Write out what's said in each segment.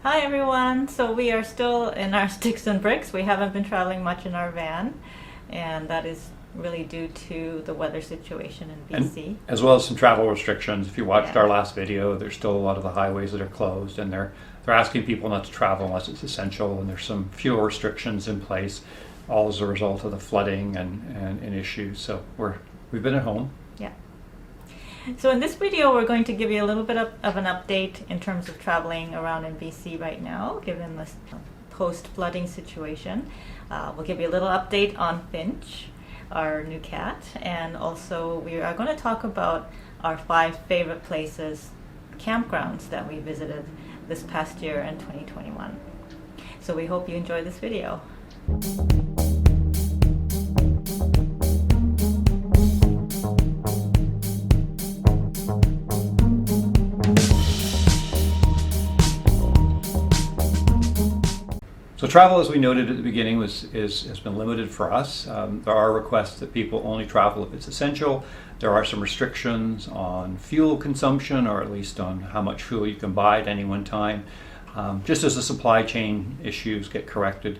Hi everyone! So we are still in our sticks and bricks. We haven't been traveling much in our van, and that is really due to the weather situation in BC. And as well as some travel restrictions. If you watched Yeah. our last video, there's still a lot of the highways that are closed, and they're asking people not to travel unless it's essential, and there's some fuel restrictions in place, all as a result of the flooding and issues. So we've been at home. Yeah. So in this video, we're going to give you a little bit of an update in terms of traveling around in BC right now, given this post-flooding situation. We'll give you a little update on Finch, our new cat, and also we are going to talk about our 5 favorite places, campgrounds that we visited this past year in 2021. So we hope you enjoy this video. So travel, as we noted at the beginning, has been limited for us. There are requests that people only travel if it's essential. There are some restrictions on fuel consumption, or at least on how much fuel you can buy at any one time, just as the supply chain issues get corrected.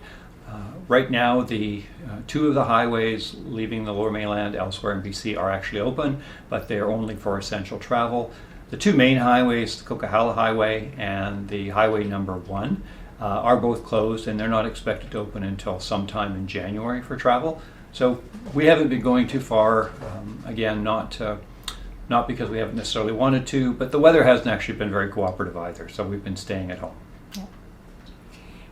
Right now, the 2 of the highways leaving the Lower Mainland elsewhere in BC are actually open, but they are only for essential travel. The 2 main highways, the Coquihalla Highway and the Highway number 1, are both closed, and they're not expected to open until sometime in January for travel. So we haven't been going too far. Again, not because we haven't necessarily wanted to, but the weather hasn't actually been very cooperative either. So we've been staying at home. Yeah.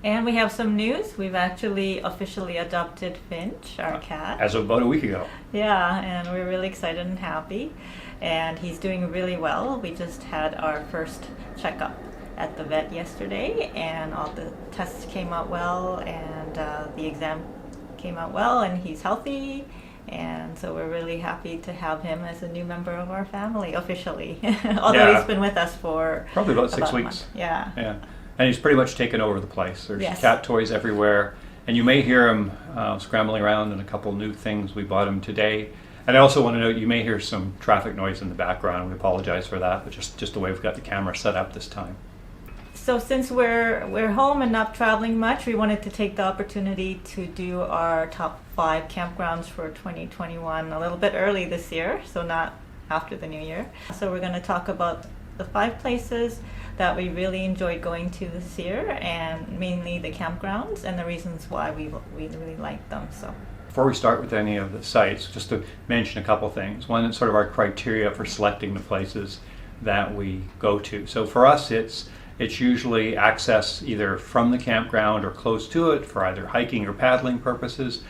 And we have some news. We've actually officially adopted Finch, our cat. As of about a week ago. Yeah, and we're really excited and happy. And he's doing really well. We just had our first checkup at the vet yesterday, and all the tests came out well, and the exam came out well, and he's healthy, and so we're really happy to have him as a new member of our family officially. Although he's been with us for probably about 6 weeks. Yeah. And he's pretty much taken over the place. There's Yes. cat toys everywhere, and you may hear him scrambling around in a couple new things we bought him today. And I also want to note, you may hear some traffic noise in the background. We apologize for that, but just the way we've got the camera set up this time. So since we're home and not traveling much, we wanted to take the opportunity to do our top 5 campgrounds for 2021 a little bit early this year, so not after the new year. So we're going to talk about the 5 places that we really enjoyed going to this year, and mainly the campgrounds and the reasons why we really liked them. So before we start with any of the sites, just to mention a couple things. One is sort of our criteria for selecting the places that we go to. So for us, it's usually access either from the campground or close to it for either hiking or paddling purposes.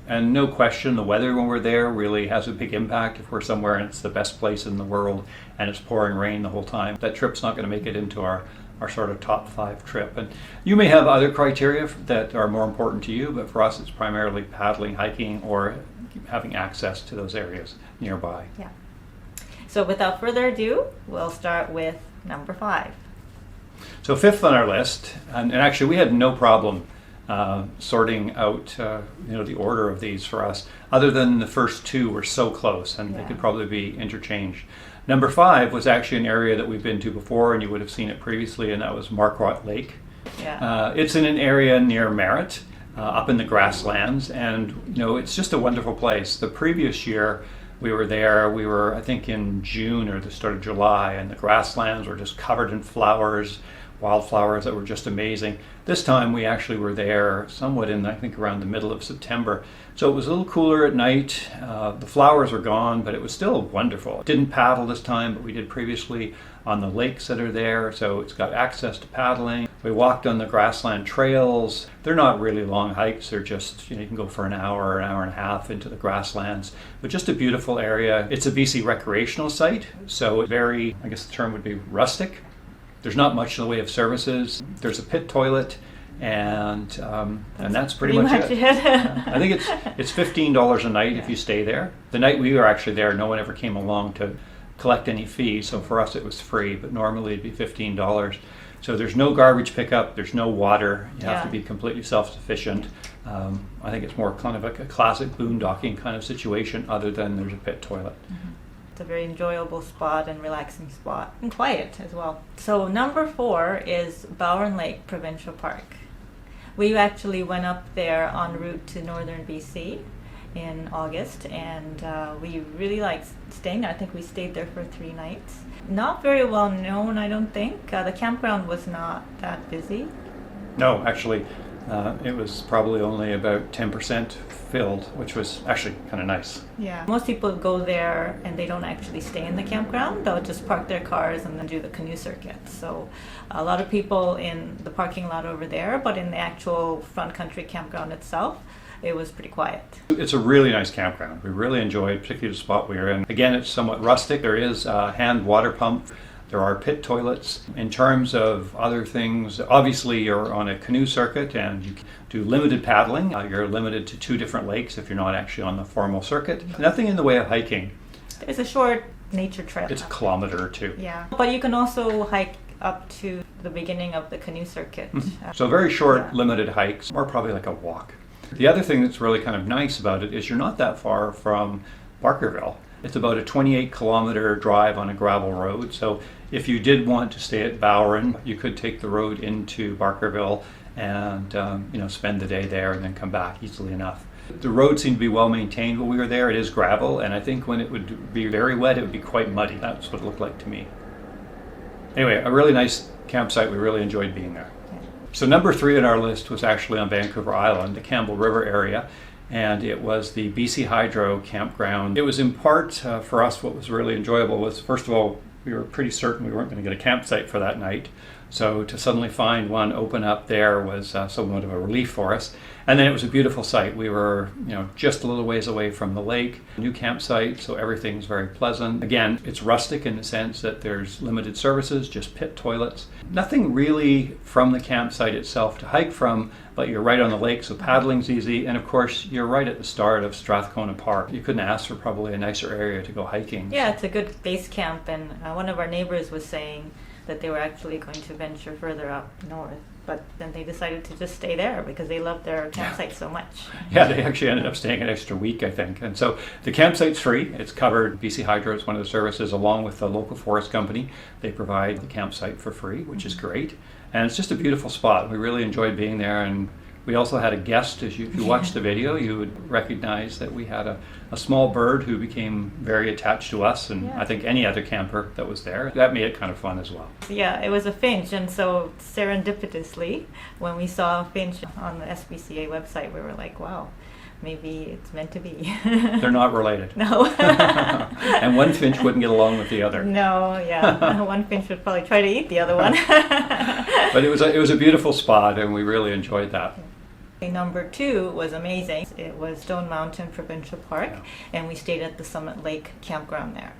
And no question, the weather when we're there really has a big impact. If we're somewhere and it's the best place in the world and it's pouring rain the whole time, that trip's not going to make it into our sort of top 5 trip. And you may have other criteria that are more important to you, but for us it's primarily paddling, hiking, or having access to those areas nearby. yeah. So without further ado, we'll start with number 5. So 5th on our list, and actually we had no problem sorting out the order of these for us, other than the first 2 were so close and they could probably be interchanged. Number 5 was actually an area that we've been to before, and you would have seen it previously, and that was Marquart Lake. Yeah. It's in an area near Merritt, up in the grasslands, and it's just a wonderful place. The previous year we were there, I think in June or the start of July, and the grasslands were just covered in flowers, wildflowers that were just amazing. This time we actually were there somewhat I think around the middle of September. So it was a little cooler at night. The flowers were gone, but it was still wonderful. Didn't paddle this time, but we did previously on the lakes that are there. So it's got access to paddling. We walked on the grassland trails. They're not really long hikes. They're just, you can go for an hour and a half into the grasslands, but just a beautiful area. It's a BC recreational site, so very, I guess the term would be rustic. There's not much in the way of services. There's a pit toilet, and that's pretty much it. I think it's $15 a night if you stay there. The night we were actually there, no one ever came along to collect any fees, so for us it was free, but normally it'd be $15. So there's no garbage pickup, there's no water, you have to be completely self-sufficient. I think it's more kind of like a classic boondocking kind of situation, other than there's a pit toilet. It's a very enjoyable spot and relaxing spot, and quiet as well. So number 4 is Bowron Lake Provincial Park. We actually went up there en route to northern BC in August, and we really liked staying there. I think we stayed there for 3 nights. Not very well known, I don't think. The campground was not that busy. No, actually, it was probably only about 10% filled, which was actually kind of nice. Yeah, most people go there and they don't actually stay in the campground. They'll just park their cars and then do the canoe circuit. So a lot of people in the parking lot over there, but in the actual front country campground itself, it was pretty quiet. It's a really nice campground. We really enjoyed, particularly the spot we were in. Again, it's somewhat rustic. There is a hand water pump. There are pit toilets. In terms of other things, obviously you're on a canoe circuit and you do limited paddling. You're limited to 2 different lakes if you're not actually on the formal circuit. Nothing in the way of hiking. It's a short nature trail. It's a kilometer or 2. Yeah, but you can also hike up to the beginning of the canoe circuit. So very short, Yeah. limited hikes, or probably like a walk. The other thing that's really kind of nice about it is you're not that far from Barkerville. It's about a 28-kilometer drive on a gravel road. So if you did want to stay at Bowron, you could take the road into Barkerville and spend the day there and then come back easily enough. The road seemed to be well maintained when we were there. It is gravel, and I think when it would be very wet, it would be quite muddy. That's what it looked like to me. Anyway, a really nice campsite. We really enjoyed being there. So number 3 on our list was actually on Vancouver Island, the Campbell River area, and it was the BC Hydro campground. It was in part, for us, what was really enjoyable was, first of all, we were pretty certain we weren't going to get a campsite for that night. So to suddenly find one open up there was somewhat of a relief for us. And then it was a beautiful site. We were, just a little ways away from the lake, new campsite, so everything's very pleasant. Again, it's rustic in the sense that there's limited services, just pit toilets. Nothing really from the campsite itself to hike from, but you're right on the lake, so paddling's easy. And of course, you're right at the start of Strathcona Park. You couldn't ask for probably a nicer area to go hiking. Yeah, it's a good base camp, and one of our neighbors was saying that they were actually going to venture further up north, but then they decided to just stay there because they loved their campsite so much. Yeah, they actually ended up staying an extra week, I think. And so the campsite's free. It's covered. BC Hydro is one of the services, along with the local forest company. They provide the campsite for free, which is great. And it's just a beautiful spot. We really enjoyed being there, and we also had a guest. If you watched the video, you would recognize that we had a small bird who became very attached to us, and I think any other camper that was there. That made it kind of fun as well. Yeah, it was a finch, and so serendipitously, when we saw a finch on the SPCA website, we were like, wow, maybe it's meant to be. They're not related. No. And one finch wouldn't get along with the other. No, yeah. One finch would probably try to eat the other one. But it was a beautiful spot, and we really enjoyed that. Number 2 was amazing. It was Stone Mountain Provincial Park, and we stayed at the Summit Lake campground there.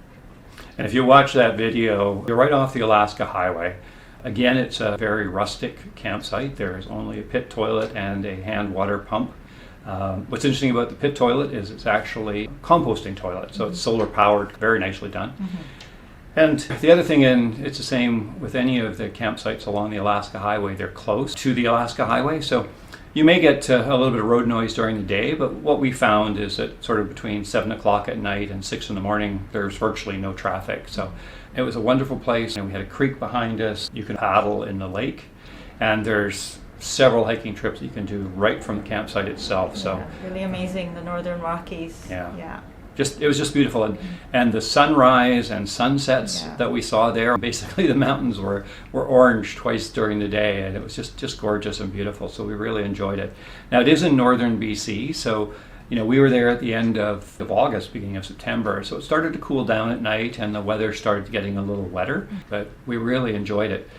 And if you watch that video, you're right off the Alaska Highway. Again, it's a very rustic campsite. There's only a pit toilet and a hand water pump. What's interesting about the pit toilet is it's actually a composting toilet, so it's solar powered, very nicely done. And the other thing, and it's the same with any of the campsites along the Alaska Highway, they're close to the Alaska Highway, so you may get a little bit of road noise during the day, but what we found is that sort of between 7 o'clock at night and 6 in the morning, there's virtually no traffic. So it was a wonderful place, and we had a creek behind us. You can paddle in the lake, and there's several hiking trips that you can do right from the campsite itself. So really amazing, the Northern Rockies. Yeah. It was just beautiful, and the sunrise and sunsets that we saw there. Basically, the mountains were orange twice during the day, and it was just gorgeous and beautiful. So we really enjoyed it. Now it is in northern BC, so we were there at the end of August, beginning of September. So it started to cool down at night, and the weather started getting a little wetter. But we really enjoyed it.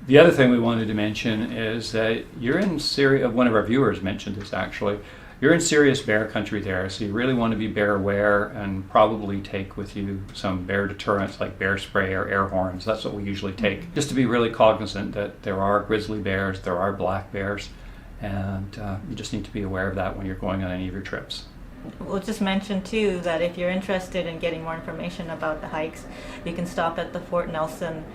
The other thing we wanted to mention is that you're in Syria. One of our viewers mentioned this actually. You're in serious bear country there, so you really want to be bear aware and probably take with you some bear deterrents like bear spray or air horns. That's what we usually take, just to be really cognizant that there are grizzly bears, there are black bears, and you just need to be aware of that when you're going on any of your trips. We'll just mention too that if you're interested in getting more information about the hikes, you can stop at the Fort Nelson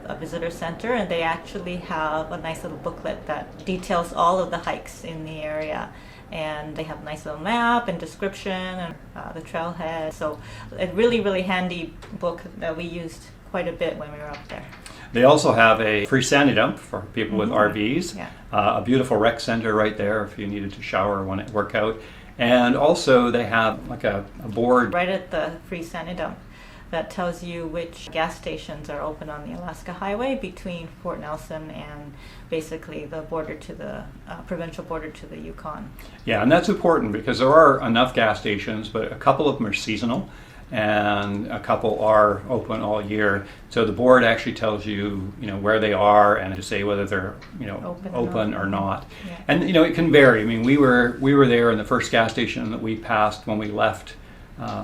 a visitor center, and they actually have a nice little booklet that details all of the hikes in the area. And they have a nice little map and description and the trailhead. So a really, really handy book that we used quite a bit when we were up there. They also have a free sandy dump for people with RVs, Yeah. A beautiful rec center right there if you needed to shower or want to work out. And also they have like a board Right at the free sandy dump that tells you which gas stations are open on the Alaska Highway between Fort Nelson and basically the border to the provincial border to the Yukon. Yeah, and that's important because there are enough gas stations, but a couple of them are seasonal and a couple are open all year. So the board actually tells you, where they are and to say whether they're, open or not. Yeah. And it can vary. I mean, we were there in the first gas station that we passed when we left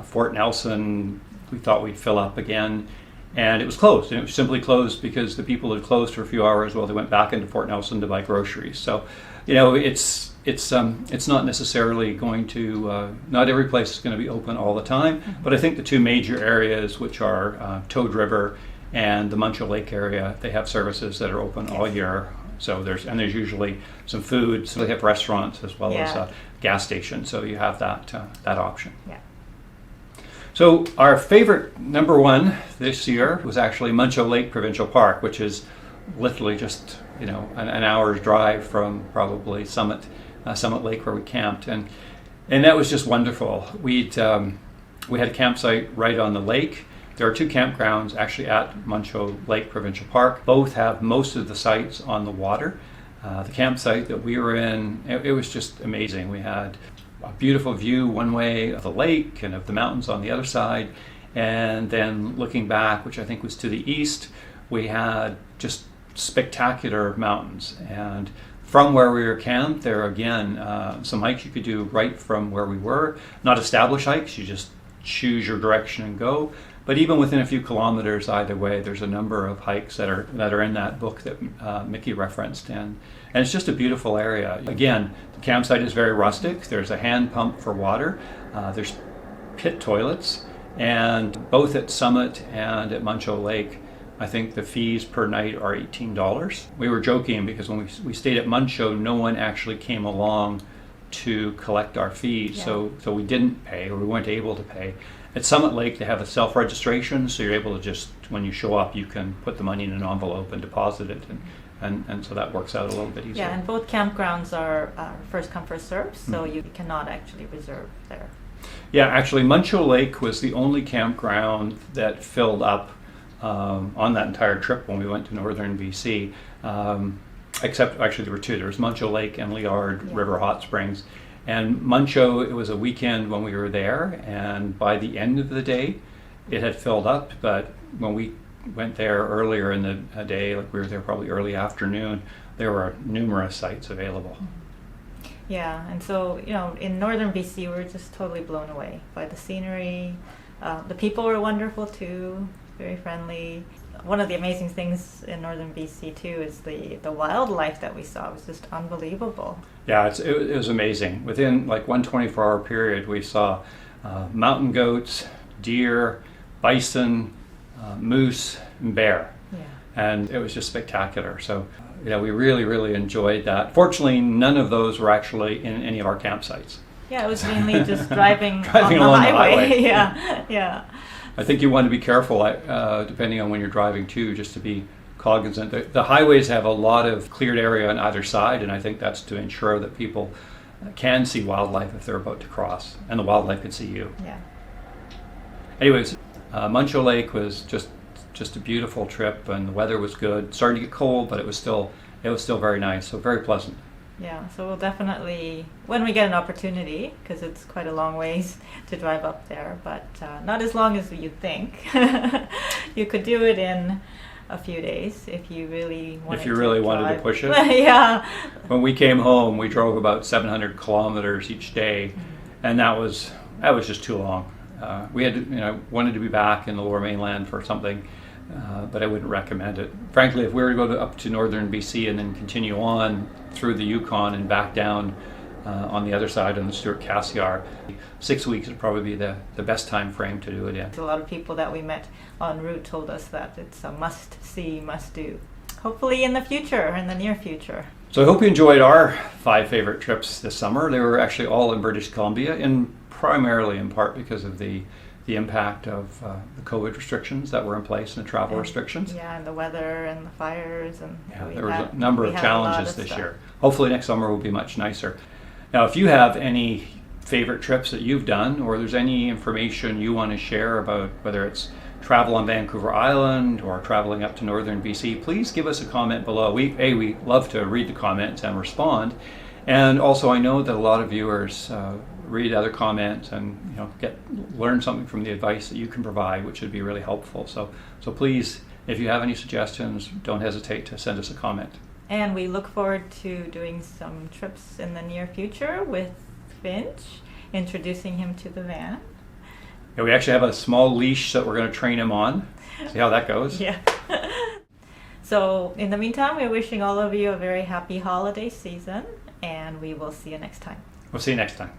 Fort Nelson. We thought we'd fill up again, and it was closed. And it was simply closed because the people had closed for a few hours while they went back into Fort Nelson to buy groceries. So, it's not necessarily going to. Not every place is going to be open all the time. But I think the two major areas, which are Toad River and the Muncho Lake area, they have services that are open all year. So there's usually some food. So they have restaurants as well as gas stations. So you have that option. Yeah. So our favorite number one this year was actually Muncho Lake Provincial Park, which is literally just an hour's drive from probably Summit Lake where we camped, and that was just wonderful. We had a campsite right on the lake. There are two campgrounds actually at Muncho Lake Provincial Park. Both have most of the sites on the water. The campsite that we were in, it was just amazing. We had a beautiful view one way of the lake and of the mountains on the other side, and then looking back, which I think was to the east, we had just spectacular mountains. And from where we were camped, there are again some hikes you could do right from where we were. Not established hikes, you just choose your direction and go. But even within a few kilometers either way, there's a number of hikes that are in that book that Mickey referenced, and it's just a beautiful area. Again, the campsite is very rustic. There's a hand pump for water. There's pit toilets, and both at Summit and at Muncho Lake, I think the fees per night are $18. We were joking because when we stayed at Muncho, no one actually came along to collect our fees, so we didn't pay, or we weren't able to pay. At Summit Lake, they have a self-registration, so you're able to just, when you show up, you can put the money in an envelope and deposit it, and so that works out a little bit easier. Yeah, and both campgrounds are first come, first served, so you cannot actually reserve there. Yeah, actually, Muncho Lake was the only campground that filled up on that entire trip when we went to northern BC. Except, actually, there were two. There was Muncho Lake and Liard River Hot Springs. And Muncho, it was a weekend when we were there, and by the end of the day, it had filled up. But when we went there earlier in the day, like we were there probably early afternoon, there were numerous sites available. Yeah, and so, in northern BC, we were just totally blown away by the scenery. The people were wonderful too, very friendly. One of the amazing things in northern BC too is the wildlife that we saw. It was just unbelievable. Yeah, it was amazing. Within like 1 24-hour period, we saw mountain goats, deer, bison, moose, and bear. Yeah. And it was just spectacular. So, we really, really enjoyed that. Fortunately, none of those were actually in any of our campsites. Yeah, it was mainly just driving on the along highway. the highway. Yeah. I think you want to be careful, depending on when you're driving too, just to be cognizant. The highways have a lot of cleared area on either side, and I think that's to ensure that people can see wildlife if they're about to cross, and the wildlife can see you. Yeah. Anyways, Muncho Lake was just a beautiful trip, and the weather was good. It started to get cold, but it was still very nice, so very pleasant. Yeah, so we'll definitely, when we get an opportunity, because it's quite a long ways to drive up there, but not as long as you think. You could do it in a few days if you really wanted to push it. Yeah. When we came home, we drove about 700 kilometers each day, and that was just too long. We had wanted to be back in the Lower Mainland for something, but I wouldn't recommend it. Frankly, if we were to go up to northern BC and then continue on through the Yukon and back down on the other side on the Stuart Cassiar. 6 weeks would probably be the best time frame to do it in. A lot of people that we met en route told us that it's a must-see, must-do. Hopefully in the future, in the near future. So I hope you enjoyed our 5 favorite trips this summer. They were actually all in British Columbia, primarily in part because of the impact of the COVID restrictions that were in place and the travel restrictions. Yeah, and the weather and the fires. And yeah, there was a number of challenges this year. Hopefully next summer will be much nicer. Now, if you have any favorite trips that you've done, or there's any information you want to share about whether it's travel on Vancouver Island or traveling up to northern BC, please give us a comment below. We love to read the comments and respond. And also, I know that a lot of viewers read other comments and learn something from the advice that you can provide, which would be really helpful. So please, if you have any suggestions, don't hesitate to send us a comment. And we look forward to doing some trips in the near future with Finch, introducing him to the van. Yeah, we actually have a small leash that we're going to train him on. See how that goes. Yeah. So in the meantime, we're wishing all of you a very happy holiday season, and we will see you next time. We'll see you next time.